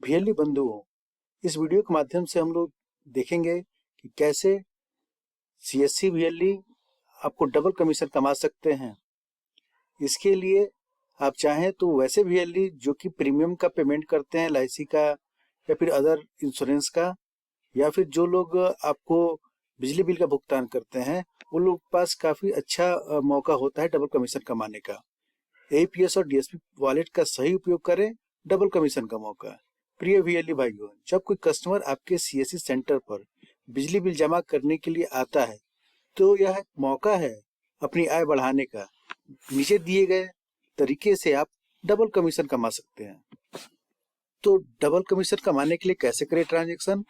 VLE बंधुओं, इस video के माध्यम से हम लोग देखेंगे कि कैसे सीएससी वीएलई आपको डबल कमीशन कमा सकते हैं। इसके लिए आप चाहें तो वैसे वीएलई जो कि प्रीमियम का पेमेंट करते हैं एलआईसी का या फिर अदर इंश्योरेंस का, या फिर जो लोग आपको बिजली बिल का भुगतान करते हैं, उन लोग के पास काफ़ी अच्छा मौका होता है डबल कमीशन कमाने का। एईपीएस और डीएसपी वॉलेट का सही उपयोग करें, डबल कमीशन का मौका। प्रिय वीएलई भाइयों, जब कोई कस्टमर आपके सीएससी सेंटर पर बिजली बिल जमा करने के लिए आता है तो यह एक मौका है अपनी आय बढ़ाने का। नीचे दिए गए तरीके से आप डबल कमीशन कमा सकते हैं। तो डबल कमीशन कमाने के लिए कैसे करें ट्रांजैक्शन?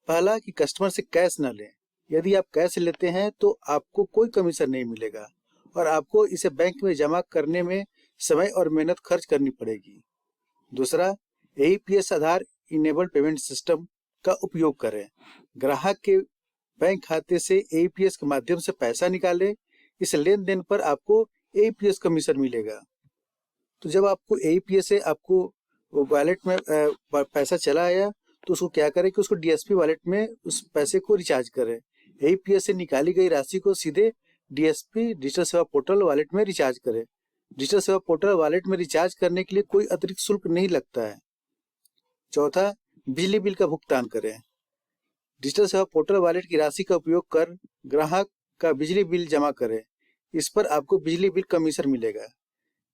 पहला कि कस्टमर से कैश न लें। यदि आप कैश लेते हैं तो आपको कोई कमीशन नहीं मिलेगा और आपको इसे बैंक में जमा करने में समय और मेहनत खर्च करनी पड़ेगी। दूसरा, एईपीएस आधार इनेबल्ड पेमेंट सिस्टम का उपयोग करें। ग्राहक के बैंक खाते से एईपीएस के माध्यम से पैसा निकालें। इस लेन देन पर आपको एईपीएस कमीशन मिलेगा। तो जब आपको एईपीएस से आपको वॉलेट में पैसा चला आया तो उसको क्या करें कि उसको डीएसपी वॉलेट में उस पैसे को रिचार्ज करें। एईपीएस से निकाली गई राशि को सीधे डीएसपी डिजिटल सेवा पोर्टल वॉलेट में रिचार्ज करें। डिजिटल सेवा पोर्टल वॉलेट में रिचार्ज करने के लिए कोई अतिरिक्त शुल्क नहीं लगता है। चौथा, बिजली बिल का भुगतान करें। डिजिटल सेवा पोर्टल वॉलेट की राशि का उपयोग कर ग्राहक का बिजली बिल जमा करें। इस पर आपको बिजली बिल कमीशन मिलेगा।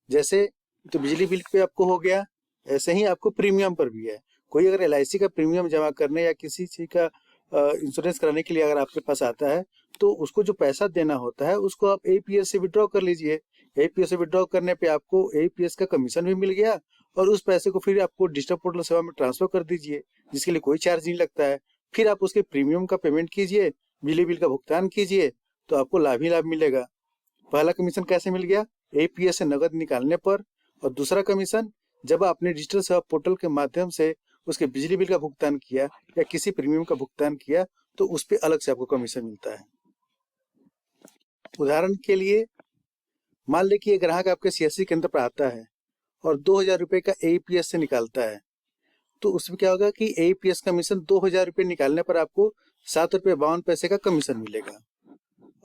जैसे तो बिजली बिल पे आपको हो गया, ऐसे ही आपको प्रीमियम पर भी है। कोई अगर एलआईसी का प्रीमियम जमा करने या किसी चीज का इंश्योरेंस कराने के लिए अगर आपके पास आता है तो उसको जो पैसा देना होता है उसको आप एईपीएस से विड्रॉ कर लीजिए। एईपीएस से विड्रॉ करने पे आपको एईपीएस का कमीशन भी मिल गया और उस पैसे को फिर आपको डिजिटल पोर्टल सेवा में ट्रांसफर कर दीजिए, जिसके लिए कोई चार्ज नहीं लगता है। फिर आप उसके प्रीमियम का पेमेंट कीजिए, बिजली बिल का भुगतान कीजिए, तो आपको लाभ ही लाभ मिलेगा। पहला कमीशन कैसे मिल गया? एईपीएस से नगद निकालने पर। और दूसरा कमीशन जब आपने डिजिटल सेवा पोर्टल के माध्यम से उसके बिजली बिल का भुगतान किया या किसी प्रीमियम का भुगतान किया तो उस पर अलग से आपको कमीशन मिलता है। उदाहरण के लिए मान लें कि ये ग्राहक आपके सीएससी केंद्र पर आता है और 2000 रुपये का एईपीएस से निकालता है, तो उसमें क्या होगा कि एईपीएस कमीशन 2000 रुपये निकालने पर आपको ₹7.52 का कमीशन मिलेगा।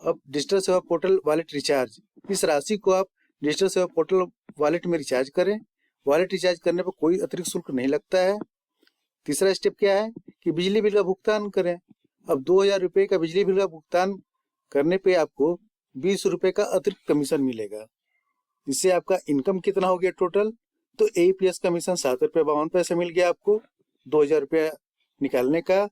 अब डिजिटल सेवा पोर्टल वॉलेट रिचार्ज, इस राशि को आप डिजिटल सेवा पोर्टल वॉलेट में रिचार्ज करें। वॉलेट रिचार्ज करने पर कोई अतिरिक्त शुल्क नहीं लगता है। तीसरा स्टेप क्या है कि बिजली बिल का भुगतान करें। अब 2000 रुपये का बिजली बिल का भुगतान करने पे आपको 20 रुपये का अतिरिक्त कमीशन मिलेगा। इससे आपका इनकम कितना हो गया टोटल? तो एईपीएस कमीशन ₹7.52 मिल गया आपको 2000 रुपया निकालने का,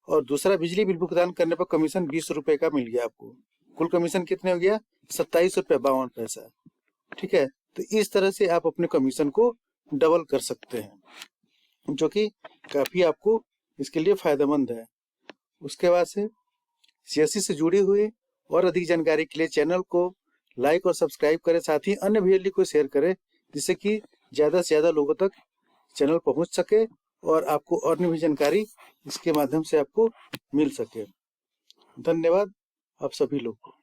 और दूसरा बिजली बिल भुगतान करने पर कमीशन 20 रुपये का मिल गया आपको। कुल कमीशन कितने हो गया? ₹27.52। ठीक है, तो इस तरह से आप अपने कमीशन को डबल कर सकते हैं, जो कि काफी आपको इसके लिए फायदेमंद है। उसके बाद से सीएससी से जुड़ी हुई और अधिक जानकारी के लिए चैनल को लाइक और सब्सक्राइब करें, साथ ही अन्य वीडियो को शेयर करें, जिससे कि ज्यादा से ज्यादा लोगों तक चैनल पहुंच सके और आपको और भी जानकारी इसके माध्यम से आपको मिल सके। धन्यवाद आप सभी लोग को।